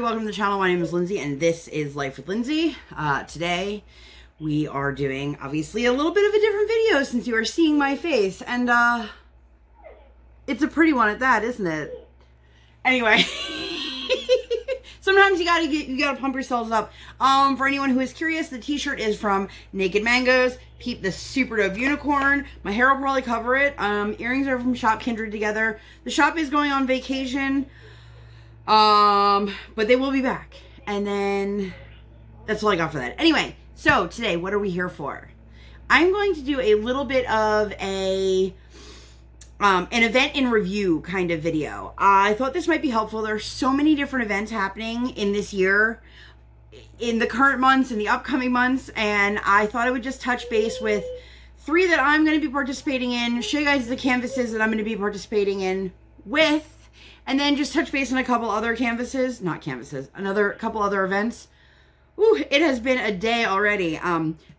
welcome to the channel. My name is Lindsay and this is Life with Lindsay. Today we are doing obviously a little bit of a different video since you are seeing my face, and it's a pretty one at that, isn't it? Anyway, sometimes you gotta pump yourselves up. For anyone who is curious, the t-shirt is from Naked Mangoes. Peep the super dope unicorn. My hair will probably cover it. Earrings are from Shop Kindred Together. The shop is going on vacation. But they will be back. And then that's all I got for that. Anyway, so today, what are we here for? I'm going to do a little bit of an event in review kind of video. I thought this might be helpful. There are so many different events happening in this year, in the current months, in the upcoming months, and I thought I would just touch base with 3 that I'm going to be participating in, show you guys the canvases that I'm going to be participating in with, and then just touch base on a couple other couple other events. Ooh, it has been a day already.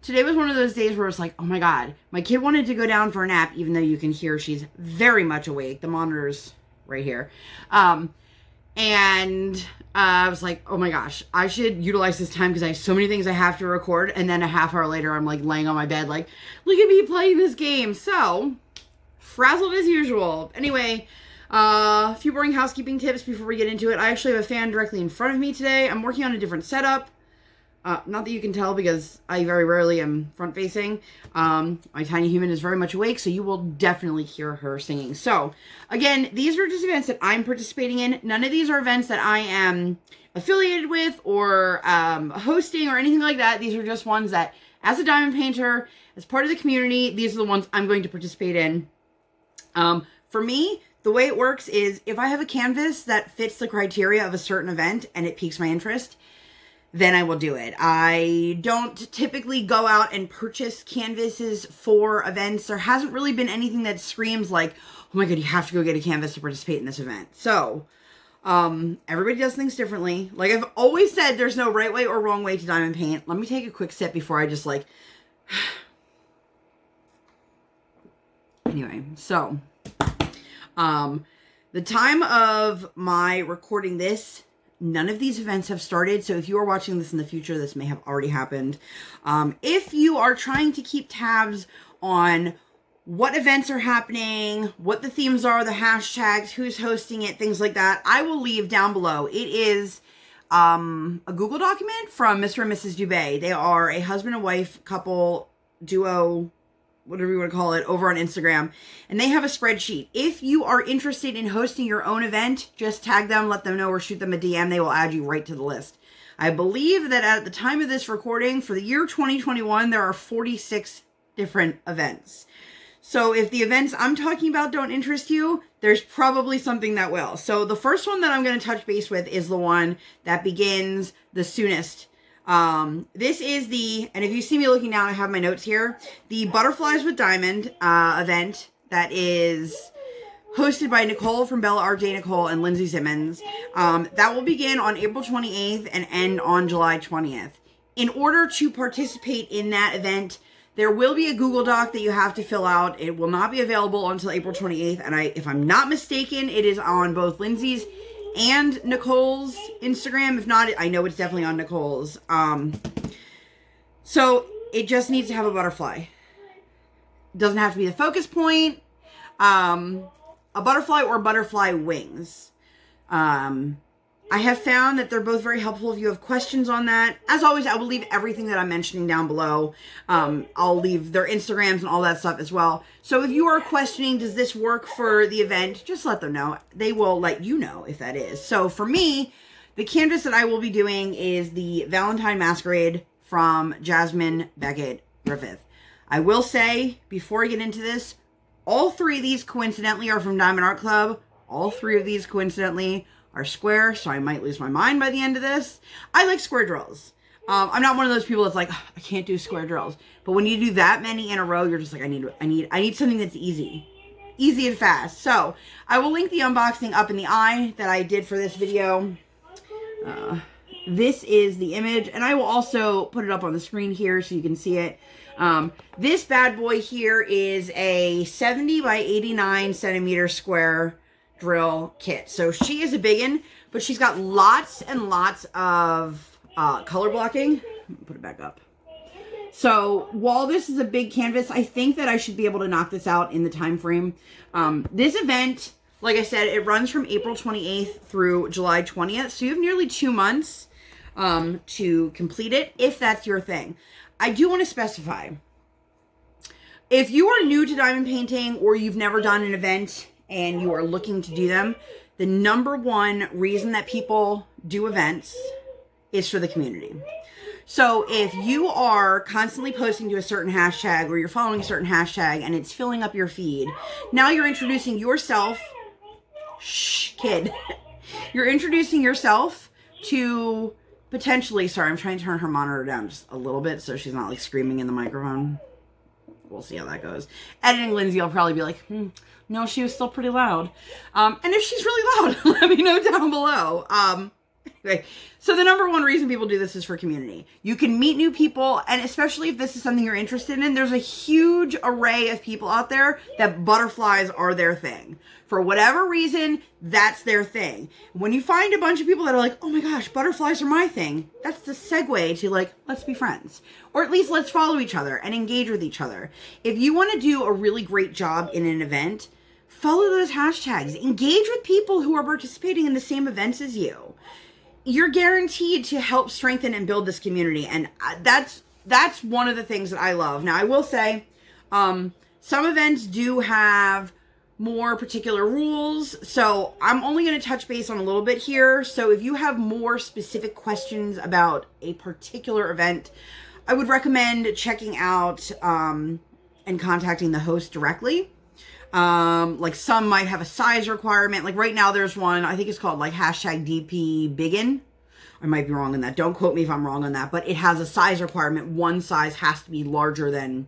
Today was one of those days where it was like, oh my God, my kid wanted to go down for a nap, even though you can hear she's very much awake. The monitor's right here. And I was like, oh my gosh, I should utilize this time because I have so many things I have to record. And then a half hour later, I'm like laying on my bed, like, look at me playing this game. So, frazzled as usual. Anyway, a few boring housekeeping tips before we get into it. I actually have a fan directly in front of me today. I'm working on a different setup. Not that you can tell because I very rarely am front facing. My tiny human is very much awake, so you will definitely hear her singing. So, again, these are just events that I'm participating in. None of these are events that I am affiliated with or hosting or anything like that. These are just ones that, as a diamond painter, as part of the community, these are the ones I'm going to participate in. For me, the way it works is if I have a canvas that fits the criteria of a certain event and it piques my interest, then I will do it. I don't typically go out and purchase canvases for events. There hasn't really been anything that screams like, oh my God, you have to go get a canvas to participate in this event. So, everybody does things differently. Like I've always said, there's no right way or wrong way to diamond paint. Let me take a quick sip before I just like... Anyway, so... the time of my recording this, none of these events have started. So if you are watching this in the future, this may have already happened. If you are trying to keep tabs on what events are happening, what the themes are, the hashtags, who's hosting it, things like that, I will leave down below. It is, a Google document from Mr. and Mrs Dube. They are a husband and wife couple, duo, whatever you want to call it, over on Instagram. And they have a spreadsheet. If you are interested in hosting your own event, just tag them, let them know, or shoot them a DM. They will add you right to the list. I believe that at the time of this recording, for the year 2021, there are 46 different events. So if the events I'm talking about don't interest you, there's probably something that will. So the first one that I'm going to touch base with is the one that begins the soonest. This is the, and if you see me looking down, I have my notes here, the Butterflies with Diamond, event that is hosted by Nicole from Bella RJ Nicole and Lindsay Simmons. That will begin on April 28th and end on July 20th. In order to participate in that event, there will be a Google Doc that you have to fill out. It will not be available until April 28th. And if I'm not mistaken, it is on both Lindsay's and Nicole's Instagram. If not, I know it's definitely on Nicole's. So it just needs to have a butterfly. Doesn't have to be the focus point. A butterfly or butterfly wings. I have found that they're both very helpful if you have questions on that. As always, I will leave everything that I'm mentioning down below. I'll leave their Instagrams and all that stuff as well. So if you are questioning, does this work for the event, just let them know. They will let you know if that is. So for me, the canvas that I will be doing is the Valentine Masquerade from Jasmine Beckett Griffith. I will say, before I get into this, all 3 of these coincidentally are from Diamond Art Club. All 3 of these coincidentally are square, so I might lose my mind by the end of this. I like square drills. I'm not one of those people that's like, I can't do square drills. But when you do that many in a row, you're just like, I need something that's easy and fast. So I will link the unboxing up in the eye that I did for this video. This is the image, and I will also put it up on the screen here so you can see it. This bad boy here is a 70 by 89 centimeter square drill kit. So she is a biggin, but she's got lots and lots of color blocking. Put it back up. So while this is a big canvas, I think that I should be able to knock this out in the time frame. This event, like I said, it runs from April 28th through July 20th. So you have nearly 2 months to complete it, if that's your thing. I do want to specify, if you are new to diamond painting or you've never done an event and you are looking to do them, the number one reason that people do events is for the community. So if you are constantly posting to a certain hashtag or you're following a certain hashtag and it's filling up your feed, now you're introducing yourself, shh, kid, you're introducing yourself to potentially, sorry, I'm trying to turn her monitor down just a little bit so she's not like screaming in the microphone. We'll see how that goes. Editing Lindsay will probably be like, no, she was still pretty loud. And if she's really loud, let me know down below. Anyway, so the number one reason people do this is for community. You can meet new people, and especially if this is something you're interested in, there's a huge array of people out there that butterflies are their thing. For whatever reason, that's their thing. When you find a bunch of people that are like, oh my gosh, butterflies are my thing, that's the segue to like, let's be friends. Or at least let's follow each other and engage with each other. If you want to do a really great job in an event, follow those hashtags. Engage with people who are participating in the same events as you. You're guaranteed to help strengthen and build this community. And that's one of the things that I love. Now, I will say, some events do have more particular rules. So I'm only going to touch base on a little bit here. So if you have more specific questions about a particular event, I would recommend checking out and contacting the host directly. Like some might have a size requirement. Like right now there's one, I think it's called like hashtag DP Biggin. I might be wrong on that. Don't quote me if I'm wrong on that, but it has a size requirement. One size has to be larger than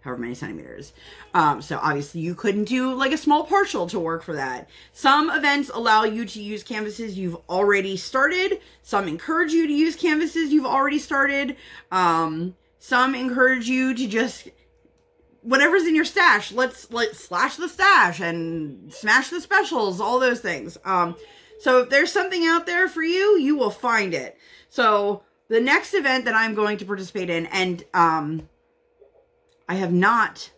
however many centimeters. So obviously you couldn't do like a small partial to work for that. Some events allow you to use canvases you've already started. Some encourage you to use canvases you've already started. Some encourage you to just, whatever's in your stash, let's slash the stash and smash the specials, all those things. So if there's something out there for you, you will find it. So the next event that I'm going to participate in, and I have not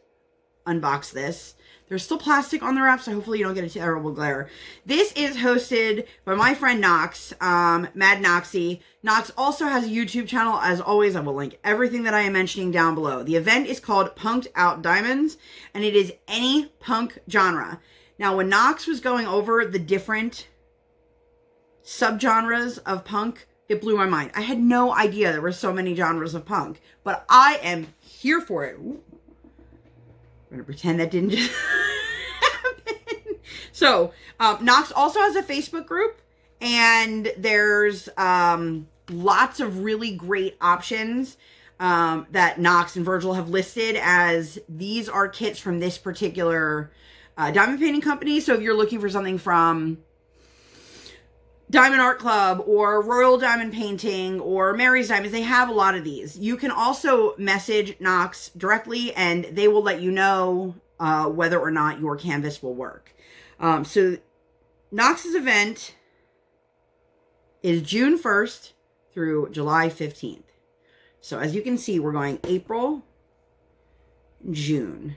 unboxed this. There's still plastic on the wrap, so hopefully you don't get a terrible glare. This is hosted by my friend Nox, Mad Noxy. Nox also has a YouTube channel. As always, I will link everything that I am mentioning down below. The event is called Punked Out Diamonds, and it is any punk genre. Now, when Nox was going over the different subgenres of punk, it blew my mind. I had no idea there were so many genres of punk, but I am here for it. Ooh. I'm going to pretend that didn't just happen. So, Nox also has a Facebook group, and there's lots of really great options that Nox and Virgil have listed as these are kits from this particular diamond painting company. So if you're looking for something from Diamond Art Club or Royal Diamond Painting or Mary's Diamonds, they have a lot of these. You can also message Nox directly and they will let you know whether or not your canvas will work. So Nox's event is June 1st through July 15th. So as you can see, we're going April, June.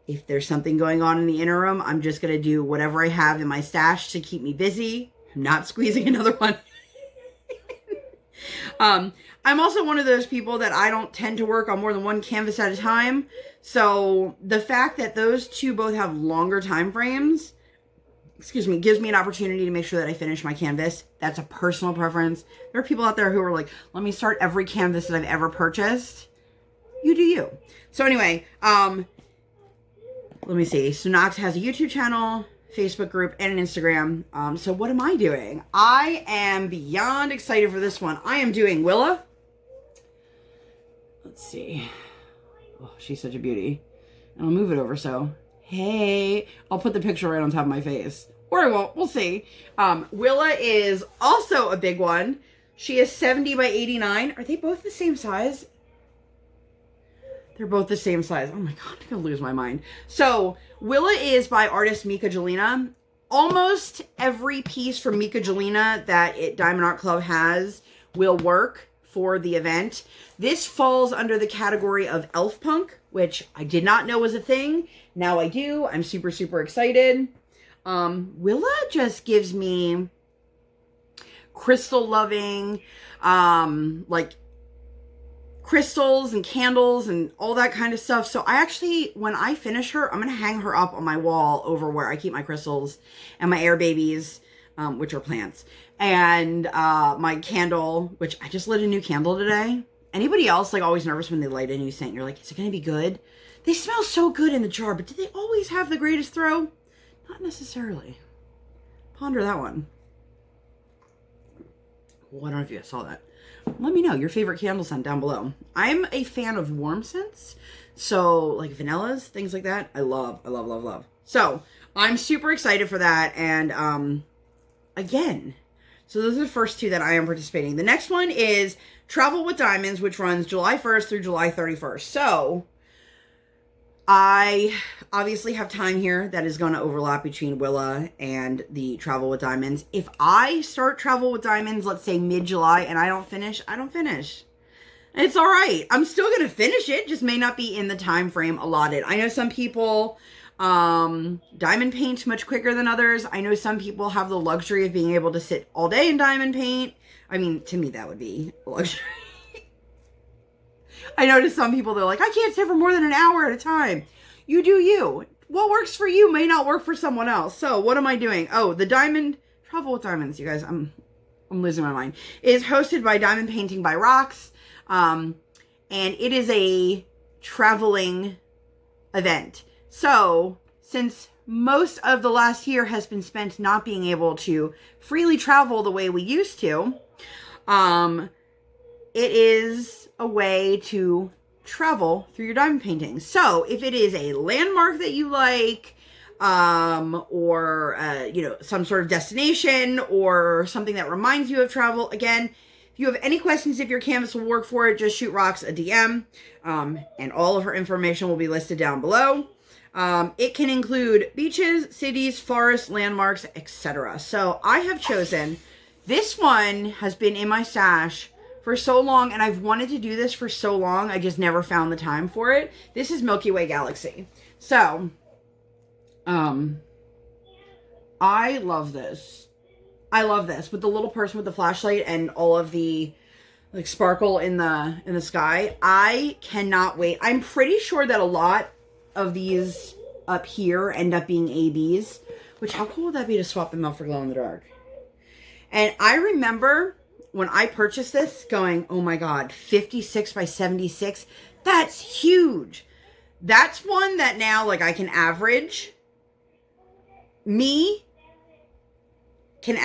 If there's something going on in the interim, I'm just going to do whatever I have in my stash to keep me busy. I'm not squeezing another one. I'm also one of those people that I don't tend to work on more than one canvas at a time. So the fact that those two both have longer time frames, gives me an opportunity to make sure that I finish my canvas. That's a personal preference. There are people out there who are like, let me start every canvas that I've ever purchased. You do you. So anyway, let me see. So Nox has a YouTube channel, Facebook group, and an Instagram. So what am I doing? I am beyond excited for this one. I am doing Willa. Let's see. Oh, she's such a beauty. And I'll move it over so, hey, I'll put the picture right on top of my face. Or I won't. We'll see. Willa is also a big one. She is 70 by 89. Are they both the same size? They're both the same size. Oh my God, I'm gonna lose my mind. So Willa is by artist Mika Jelena. Almost every piece from Mika Jelena that Diamond Art Club has will work for the event. This falls under the category of elf punk, which I did not know was a thing. Now I do. I'm super, super excited. Willa just gives me crystal loving, like crystals and candles and all that kind of stuff. So I actually, when I finish her, I'm going to hang her up on my wall over where I keep my crystals and my air babies, which are plants, and my candle, which I just lit a new candle today. Anybody else like always nervous when they light a new scent? You're like, is it going to be good? They smell so good in the jar, but do they always have the greatest throw? Not necessarily. Ponder that one. Well, I don't know if you guys saw that. Let me know your favorite candle scent down below. I'm a fan of warm scents. So like vanillas, things like that. I love, love, love. So I'm super excited for that. And again, so those are the first two that I am participating. The next one is Travel with Diamonds, which runs July 1st through July 31st. So I obviously have time here that is going to overlap between Willa and the Travel with Diamonds. If I start Travel with Diamonds, let's say mid-July, and I don't finish, I don't finish. It's all right. I'm still going to finish it, just may not be in the time frame allotted. I know some people diamond paint much quicker than others. I know some people have the luxury of being able to sit all day in diamond paint. I mean, to me, that would be a luxury. I noticed some people, they're like, I can't sit for more than an hour at a time. You do you. What works for you may not work for someone else. So what am I doing? Oh, the Travel with Diamonds, you guys, I'm losing my mind, is hosted by Diamond Painting by Rox. And it is a traveling event. So since most of the last year has been spent not being able to freely travel the way we used to, it is a way to travel through your diamond paintings. So if it is a landmark that you like, or you know, some sort of destination or something that reminds you of travel, again, if you have any questions, if your canvas will work for it, just shoot Rox a DM, and all of her information will be listed down below. It can include beaches, cities, forests, landmarks, etc. So I have chosen, this one has been in my stash for so long, and I've wanted to do this for so long, I just never found the time for it. This is Milky Way Galaxy. So, I love this. I love this with the little person with the flashlight and all of the like sparkle in the sky. I cannot wait. I'm pretty sure that a lot of these up here end up being ABs, which how cool would that be to swap them out for glow in the dark? And I remember when I purchased this going, oh my God, 56 by 76. That's huge. That's one that now like I can average. I can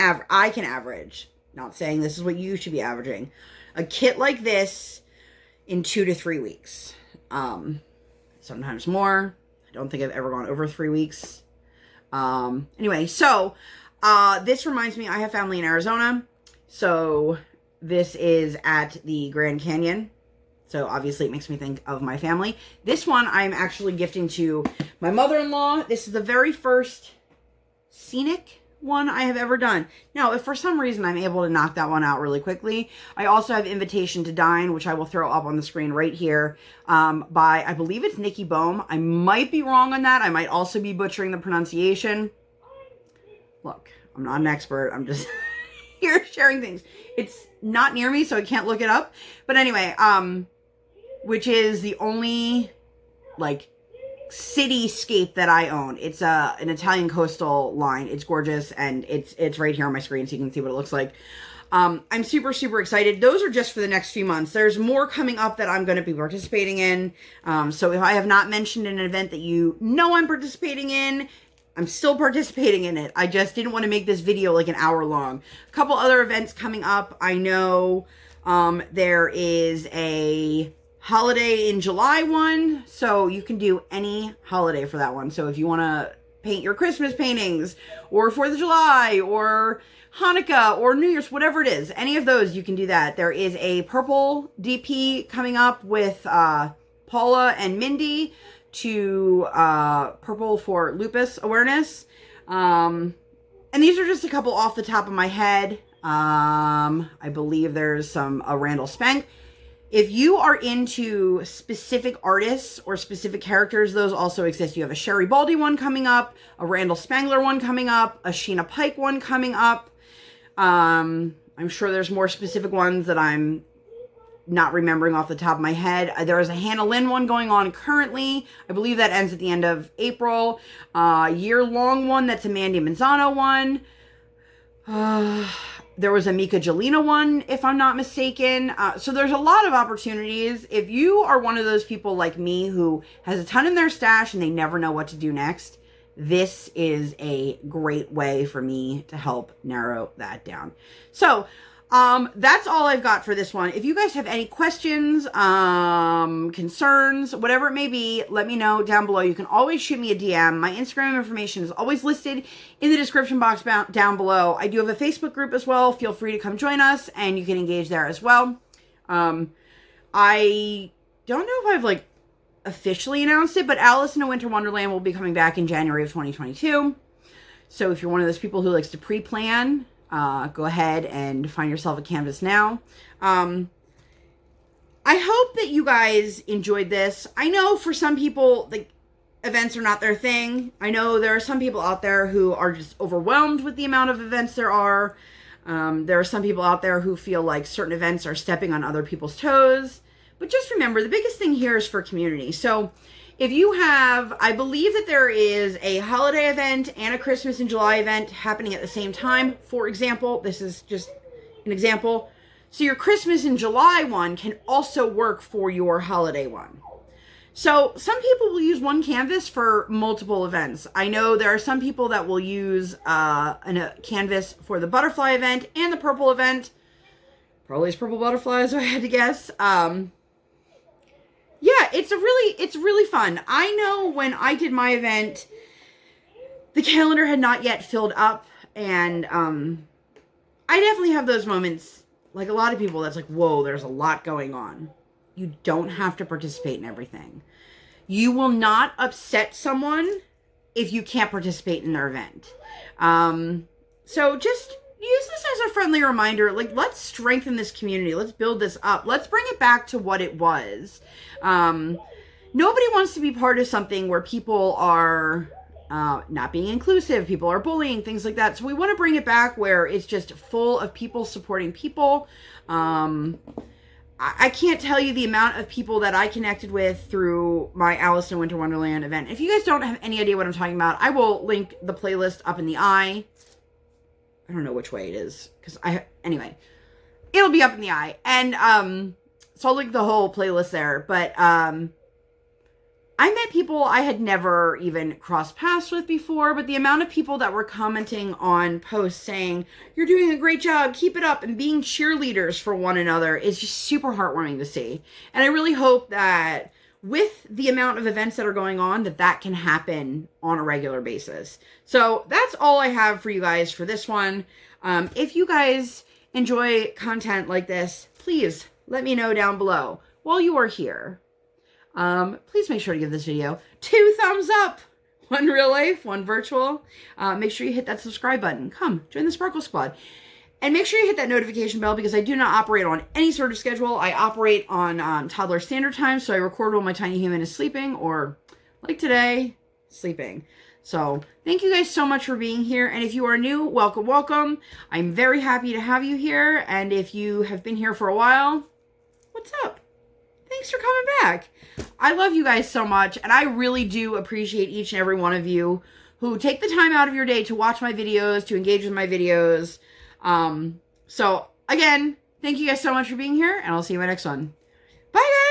average. Not saying this is what you should be averaging. A kit like this in 2 to 3 weeks. Sometimes more. I don't think I've ever gone over 3 weeks. Anyway, so this reminds me, I have family in Arizona. So this is at the Grand Canyon. So obviously it makes me think of my family. This one I'm actually gifting to my mother-in-law. This is the very first scenic one I have ever done. Now, if for some reason I'm able to knock that one out really quickly, I also have Invitation to Dine, which I will throw up on the screen right here, by, I believe it's Nikki Bohm. I might be wrong on that. I might also be butchering the pronunciation. Look, I'm not an expert. I'm just here sharing things. It's not near me, so I can't look it up. But anyway, which is the only, like, cityscape that I own. It's an Italian coastal line. It's gorgeous, and it's right here on my screen, so you can see what it looks like. I'm super, super excited. Those are just for the next few months. There's more coming up that I'm going to be participating in. So if I have not mentioned an event that you know I'm participating in, I'm still participating in it. I just didn't want to make this video like an hour long. A couple other events coming up. I know there is a holiday in July one, so you can do any holiday for that one. So if you want to paint your Christmas paintings, or 4th of July, or Hanukkah, or New Year's, whatever it is, any of those, you can do that. There is a purple DP coming up with Paula and Mindy to purple for lupus awareness. And these are just a couple off the top of my head. I believe there's some Randall Spank. If you are into specific artists or specific characters, those also exist. You have a Sherry Baldy one coming up, a Randall Spangler one coming up, a Sheena Pike one coming up. I'm sure there's more specific ones that I'm not remembering off the top of my head. There is a Hannah Lynn one going on currently. I believe that ends at the end of April. Year-long one, that's a Mandy Manzano one. There was a Mika Jelena one, if I'm not mistaken. So there's a lot of opportunities. If you are one of those people like me who has a ton in their stash and they never know what to do next, this is a great way for me to help narrow that down. So that's all I've got for this one. If you guys have any questions, concerns, whatever it may be, let me know down below. You can always shoot me a DM. My Instagram information is always listed in the description box down below. I do have a Facebook group as well. Feel free to come join us and you can engage there as well. I don't know if I've officially announced it, but Alice in a Winter Wonderland will be coming back in January of 2022. So if you're one of those people who likes to pre-plan, go ahead and find yourself a canvas now. I hope that you guys enjoyed this. I know for some people, events are not their thing. I know there are some people out there who are just overwhelmed with the amount of events there are. There are some people out there who feel like certain events are stepping on other people's toes. But just remember, the biggest thing here is for community. So if you have, I believe that there is a holiday event and a Christmas in July event happening at the same time. For example, this is just an example. So your Christmas in July one can also work for your holiday one. So some people will use one canvas for multiple events. I know there are some people that will use a canvas for the butterfly event and the purple event. Probably is purple butterflies, if I had to guess. Yeah, it's really fun. I know when I did my event, the calendar had not yet filled up, and I definitely have those moments, like a lot of people, that's like, whoa, there's a lot going on. You don't have to participate in everything. You will not upset someone if you can't participate in their event. So just use this as a friendly reminder. Let's strengthen this community. Let's build this up. Let's bring it back to what it was. Nobody wants to be part of something where people are not being inclusive, people are bullying, things like that. So we want to bring it back where it's just full of people supporting people. I can't tell you the amount of people that I connected with through my Alice in Winter Wonderland event. If you guys don't have any idea what I'm talking about, I will link the playlist up in the eye. I don't know which way it is, anyway, it'll be up in the eye. And, so I'll link the whole playlist there. But, I met people I had never even crossed paths with before, but the amount of people that were commenting on posts saying, you're doing a great job, keep it up, and being cheerleaders for one another is just super heartwarming to see. And I really hope that with the amount of events that are going on, that can happen on a regular basis. So that's all I have for you guys for this one. If you guys enjoy content like this, please let me know down below. While you are here, please make sure to give this video 2 thumbs up. One real life, one virtual. Make sure you hit that subscribe button. Come, join the Sparkle Squad. And make sure you hit that notification bell because I do not operate on any sort of schedule. I operate on toddler standard time, so I record when my tiny human is sleeping or, like today, sleeping. So thank you guys so much for being here. And if you are new, welcome, welcome. I'm very happy to have you here. And if you have been here for a while, what's up? Thanks for coming back. I love you guys so much. And I really do appreciate each and every one of you who take the time out of your day to watch my videos, to engage with my videos. So again, thank you guys so much for being here, and I'll see you in my next one. Bye guys.